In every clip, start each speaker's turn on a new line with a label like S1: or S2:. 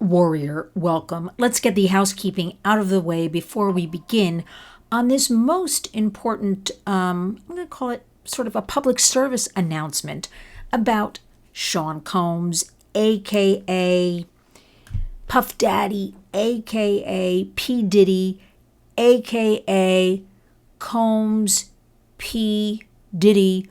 S1: Warrior, welcome. Let's get the housekeeping out of the way before we begin on this most important, I'm going to call it sort of a public service announcement about Sean Combs, a.k.a. Puff Daddy, a.k.a. P. Diddy, a.k.a. Combs, P. Diddy,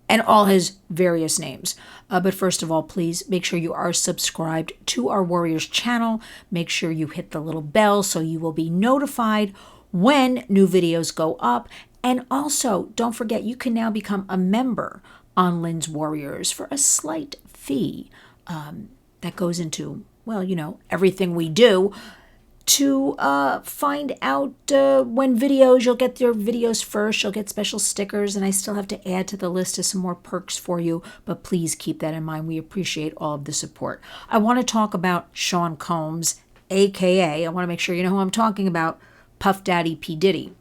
S1: and all his various names. But first of all, please make sure you are subscribed to our Warriors channel. Make sure you hit the little bell so you will be notified when new videos go up. And also, don't forget, you can now become a member on Lynn's Warriors for a slight fee that goes into, well, you know, everything we do. To find out when videos, you'll get your videos first, you'll get special stickers, and I still have to add to the list of some more perks for you, but please keep that in mind. We appreciate all of the support. I want to talk about Sean Combs, a.k.a. I want to make sure you know who I'm talking about, Puff Daddy P. Diddy.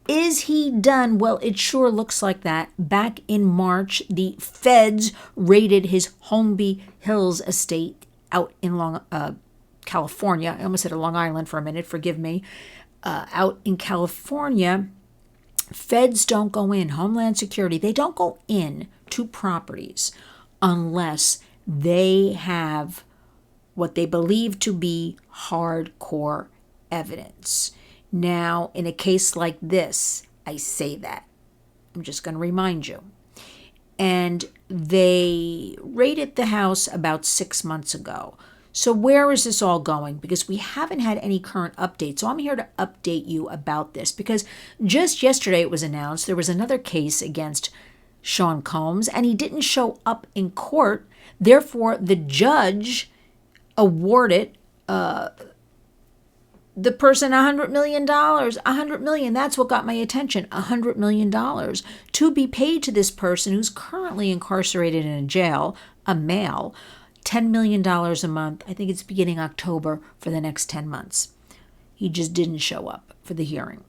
S1: Is he done? Well, it sure looks like that. Back in March, the feds raided his Holmby Hills estate out in California. I almost said Long Island for a minute, forgive me. Out in California, feds don't go in, Homeland Security, they don't go in to properties unless they have what they believe to be hardcore evidence. Now, in a case like this, I say that. I'm just going to remind you. And they raided the house about 6 months ago. So where is this all going? Because we haven't had any current updates. So I'm here to update you about this because just yesterday it was announced there was another case against Sean Combs and he didn't show up in court. Therefore, the judge awarded the person $100 million. $100 million, that's what got my attention. $100 million to be paid to this person who's currently incarcerated in a jail, a male. $10 million a month. I think it's beginning October for the next 10 months. He just didn't show up for the hearing.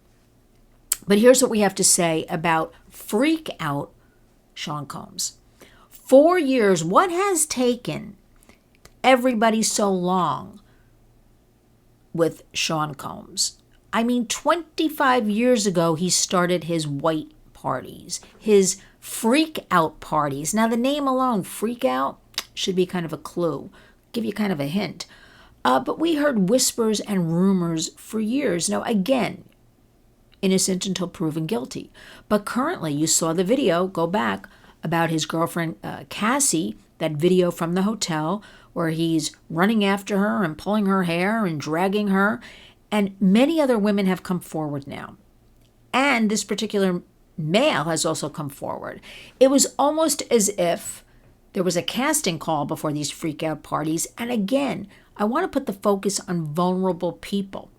S1: But here's what we have to say about freak out Sean Combs. 4 years, what has taken everybody so long with Sean Combs? I mean, 25 years ago, he started his white parties, his freak out parties. Now, the name alone, freak out, should be kind of a clue, give you kind of a hint. But we heard whispers and rumors for years. Now, again, innocent until proven guilty. But currently, you saw the video, go back, about his girlfriend, Cassie, that video from the hotel where he's running after her and pulling her hair and dragging her. And many other women have come forward now. And this particular male has also come forward. It was almost as if there was a casting call before these freak out parties. And again, I want to put the focus on vulnerable people.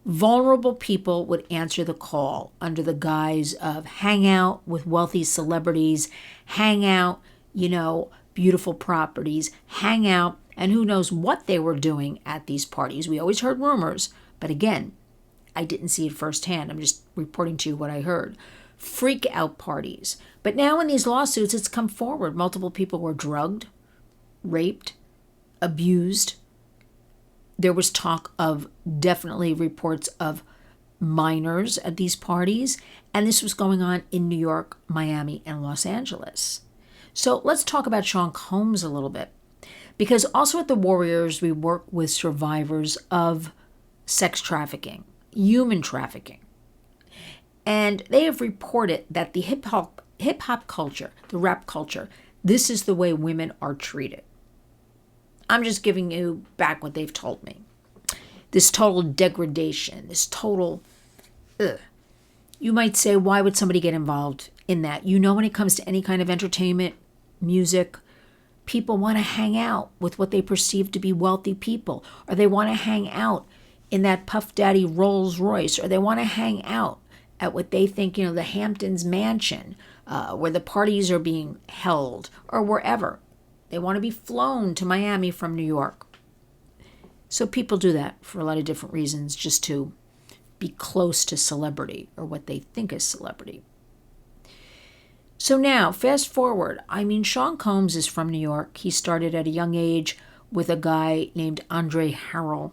S1: Vulnerable people would answer the call under the guise of hang out with wealthy celebrities, hang out, beautiful properties, hang out, and who knows what they were doing at these parties. We always heard rumors, but again, I didn't see it firsthand. I'm just reporting to you what I heard. Freak out parties. But now in these lawsuits, it's come forward. Multiple people were drugged, raped, abused. There was talk of definitely reports of minors at these parties. And this was going on in New York, Miami, and Los Angeles. So let's talk about Sean Combs a little bit. Because also at the Warriors, we work with survivors of sex trafficking, human trafficking. And they have reported that the hip-hop culture, the rap culture, this is the way women are treated. I'm just giving you back what they've told me. This total degradation, this total, You might say, why would somebody get involved in that? When it comes to any kind of entertainment, music, people want to hang out with what they perceive to be wealthy people, or they want to hang out in that Puff Daddy Rolls Royce, or they want to hang out at what they think, the Hamptons mansion, where the parties are being held, or wherever. They want to be flown to Miami from New York. So people do that for a lot of different reasons, just to be close to celebrity, or what they think is celebrity. So now, fast forward. Sean Combs is from New York. He started at a young age with a guy named Andre Harrell.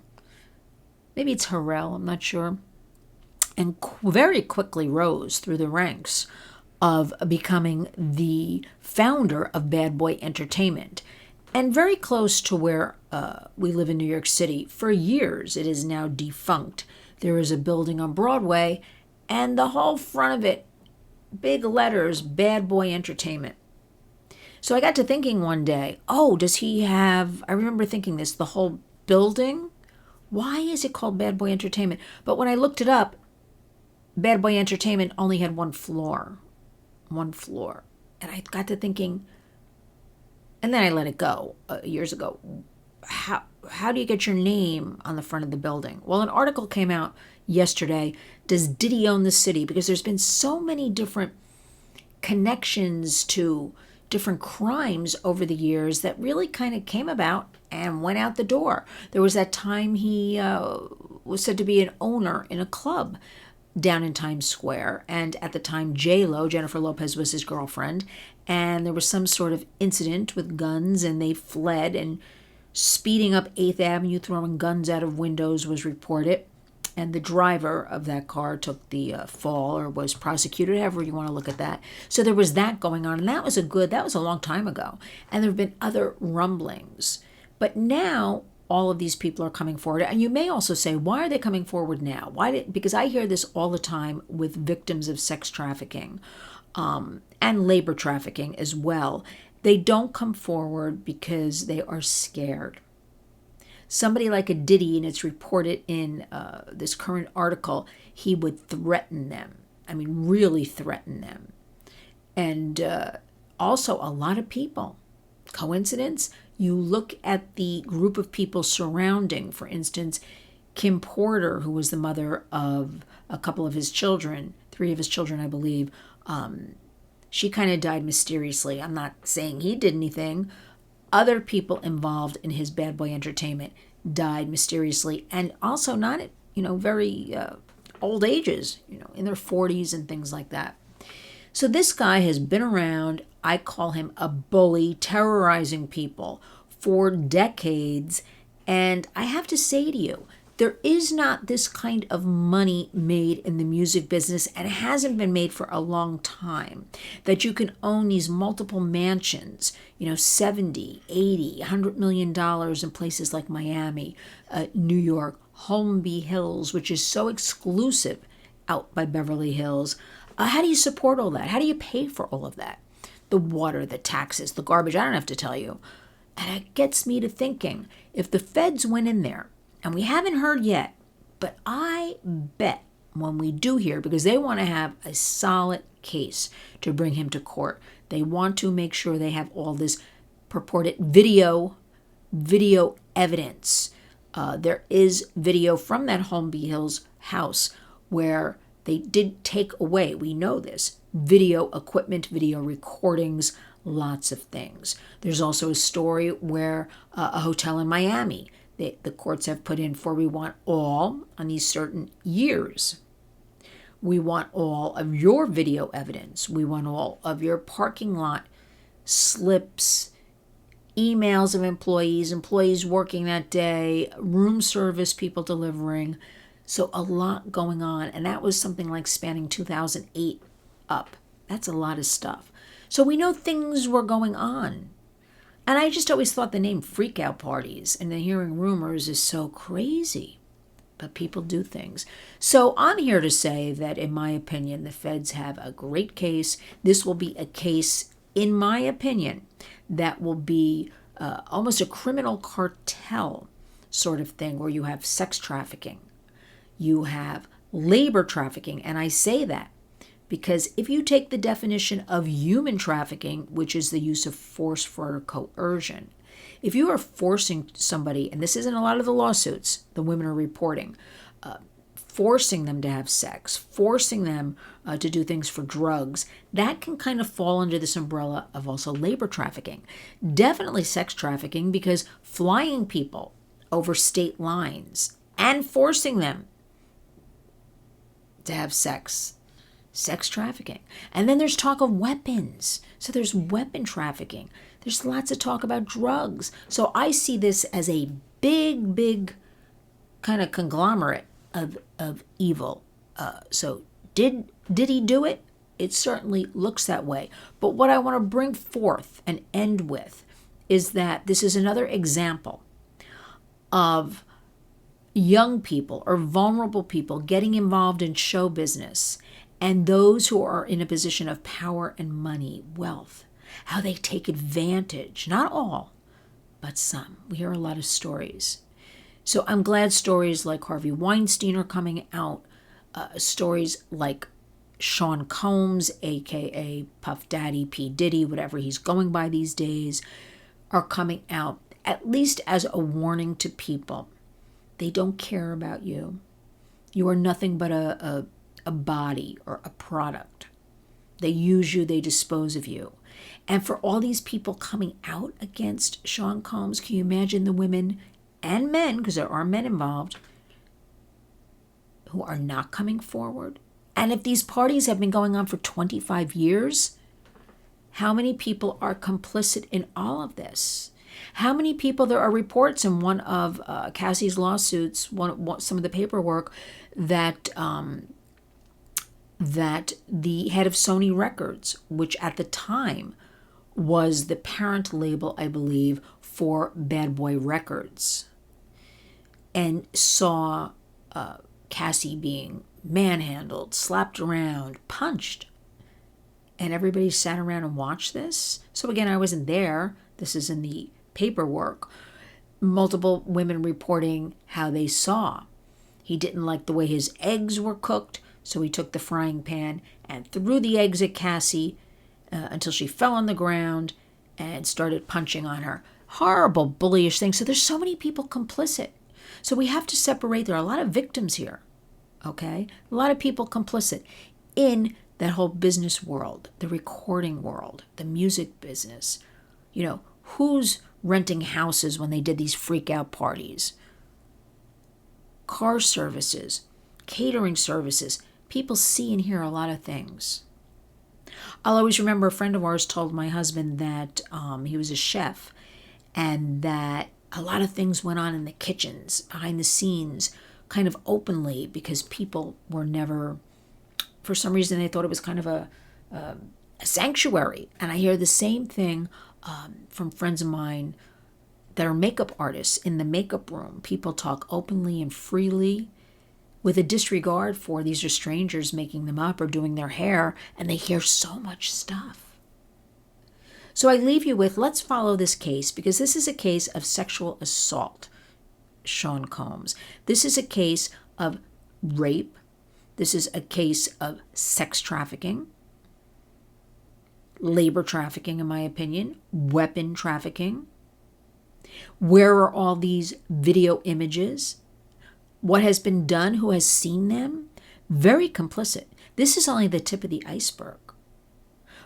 S1: Maybe it's Harrell, I'm not sure. And very quickly rose through the ranks of becoming the founder of Bad Boy Entertainment. And very close to where we live in New York City. For years, it is now defunct. There is a building on Broadway, and the whole front of it, big letters, Bad Boy Entertainment. So I got to thinking one day, does he have, I remember thinking this, the whole building? Why is it called Bad Boy Entertainment? But when I looked it up, Bad Boy Entertainment only had one floor. And I got to thinking, and then I let it go years ago. How do you get your name on the front of the building? Well, an article came out yesterday. Does Diddy own the city? Because there's been so many different connections to different crimes over the years that really kind of came about and went out the door. There was that time he was said to be an owner in a club down in Times Square, and at the time J-Lo, Jennifer Lopez, was his girlfriend, and there was some sort of incident with guns, and they fled, and speeding up 8th Avenue, throwing guns out of windows was reported, and the driver of that car took the fall or was prosecuted, however you want to look at that. So there was that going on, and that was a long time ago, and there have been other rumblings. But now all of these people are coming forward. And you may also say, why are they coming forward now? Because I hear this all the time with victims of sex trafficking and labor trafficking as well. They don't come forward because they are scared. Somebody like a Diddy, and it's reported in this current article, he would threaten them. I mean, really threaten them. And also a lot of people. Coincidence? You look at the group of people surrounding, for instance, Kim Porter, who was the mother of a couple of his children, 3 of his children, I believe. She kind of died mysteriously. I'm not saying he did anything. Other people involved in his Bad Boy Entertainment died mysteriously, and also not at, very old ages, in their 40s and things like that. So this guy has been around. I call him a bully, terrorizing people for decades. And I have to say to you, there is not this kind of money made in the music business, and it hasn't been made for a long time, that you can own these multiple mansions, 70, 80, $100 million in places like Miami, New York, Holmby Hills, which is so exclusive out by Beverly Hills. How do you support all that? How do you pay for all of that? The water, the taxes, the garbage, I don't have to tell you. And it gets me to thinking, if the feds went in there, and we haven't heard yet, but I bet when we do hear, because they want to have a solid case to bring him to court. They want to make sure they have all this purported video evidence. There is video from that Holmby Hills house where they did take away, we know this, video equipment, video recordings, lots of things. There's also a story where a hotel in Miami, the courts have put in for, we want all on these certain years. We want all of your video evidence. We want all of your parking lot slips, emails of employees working that day, room service people delivering. So a lot going on. And that was something like spanning 2008 up. That's a lot of stuff. So we know things were going on. And I just always thought the name freakout parties and the hearing rumors is so crazy. But people do things. So I'm here to say that, in my opinion, the feds have a great case. This will be a case, in my opinion, that will be almost a criminal cartel sort of thing, where you have sex trafficking. You have labor trafficking, and I say that because if you take the definition of human trafficking, which is the use of force for coercion, if you are forcing somebody, and this isn't a lot of the lawsuits the women are reporting, forcing them to have sex, forcing them to do things for drugs, that can kind of fall under this umbrella of also labor trafficking. Definitely sex trafficking, because flying people over state lines and forcing them to have sex trafficking. And then there's talk of weapons. So there's weapon trafficking. There's lots of talk about drugs. So I see this as a big, big kind of conglomerate of evil. So did he do it? It certainly looks that way. But what I want to bring forth and end with is that this is another example of young people or vulnerable people getting involved in show business, and those who are in a position of power and money, wealth, how they take advantage, not all, but some. We hear a lot of stories. So I'm glad stories like Harvey Weinstein are coming out, stories like Sean Combs, aka Puff Daddy, P. Diddy, whatever he's going by these days, are coming out, at least as a warning to people. They don't care about you. You are nothing but a body or a product. They use you, they dispose of you. And for all these people coming out against Sean Combs, can you imagine the women and men, because there are men involved, who are not coming forward? And if these parties have been going on for 25 years, how many people are complicit in all of this? How many people, there are reports in one of Cassie's lawsuits, some of the paperwork, that that the head of Sony Records, which at the time was the parent label, I believe, for Bad Boy Records, and saw Cassie being manhandled, slapped around, punched. And everybody sat around and watched this. So again, I wasn't there. This is in the paperwork. Multiple women reporting how they saw. He didn't like the way his eggs were cooked, so he took the frying pan and threw the eggs at Cassie until she fell on the ground and started punching on her. Horrible, bullyish thing. So there's so many people complicit. So we have to separate. There are a lot of victims here, okay? A lot of people complicit in that whole business world, the recording world, the music business. You know, who's renting houses when they did these freak out parties? Car services, catering services. People see and hear a lot of things. I'll always remember a friend of ours told my husband that he was a chef, and that a lot of things went on in the kitchens, behind the scenes, kind of openly, because people were never, for some reason, they thought it was kind of a sanctuary. And I hear the same thing from friends of mine that are makeup artists in the makeup room. People talk openly and freely with a disregard for these are strangers making them up or doing their hair, and they hear so much stuff. So I leave you with, let's follow this case, because this is a case of sexual assault, Sean Combs. This is a case of rape. This is a case of sex trafficking, labor trafficking, in my opinion, weapon trafficking. Where are all these video images? What has been done? Who has seen them? Very complicit. This is only the tip of the iceberg.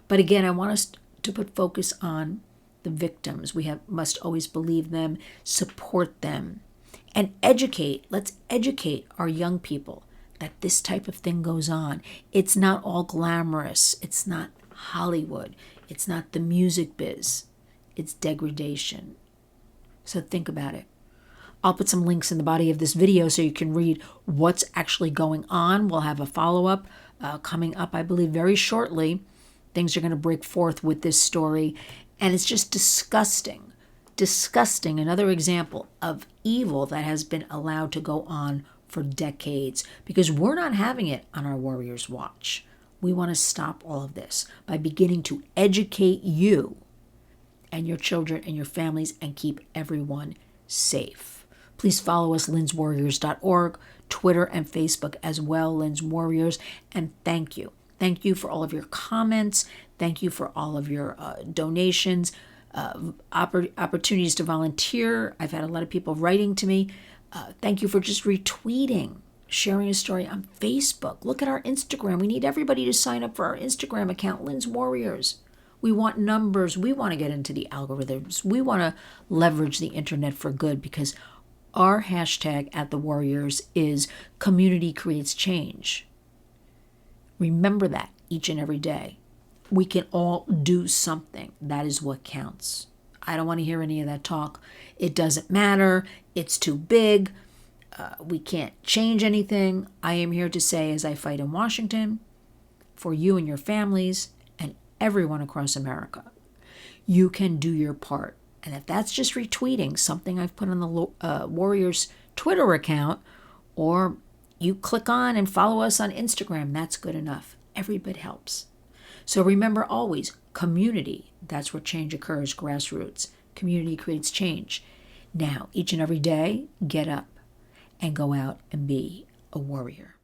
S1: But again, I want us to put focus on the victims. We must always believe them, support them, and educate. Let's educate our young people that this type of thing goes on. It's not all glamorous. It's not Hollywood. It's not the music biz. It's degradation. So think about it. I'll put some links in the body of this video so you can read what's actually going on. We'll have a follow-up coming up, I believe, very shortly. Things are going to break forth with this story. And it's just disgusting. Disgusting. Another example of evil that has been allowed to go on for decades, because we're not having it on our Warriors Watch. We want to stop all of this by beginning to educate you and your children and your families and keep everyone safe. Please follow us, lynswarriors.org, Twitter and Facebook as well, Lynn's Warriors. And thank you. Thank you for all of your comments. Thank you for all of your donations, opportunities to volunteer. I've had a lot of people writing to me. Thank you for just retweeting, sharing a story on Facebook. Look at our Instagram. We need everybody to sign up for our Instagram account, Lynn's Warriors. We want numbers. We want to get into the algorithms. We want to leverage the internet for good, because our hashtag at the Warriors is community creates change. Remember that each and every day. We can all do something. That is what counts. I don't want to hear any of that talk. It doesn't matter. It's too big. We can't change anything. I am here to say, as I fight in Washington, for you and your families and everyone across America, you can do your part. And if that's just retweeting something I've put on the Warriors Twitter account, or you click on and follow us on Instagram, that's good enough. Every bit helps. So remember always, community, that's where change occurs, grassroots. Community creates change. Now, each and every day, get up and go out and be a warrior.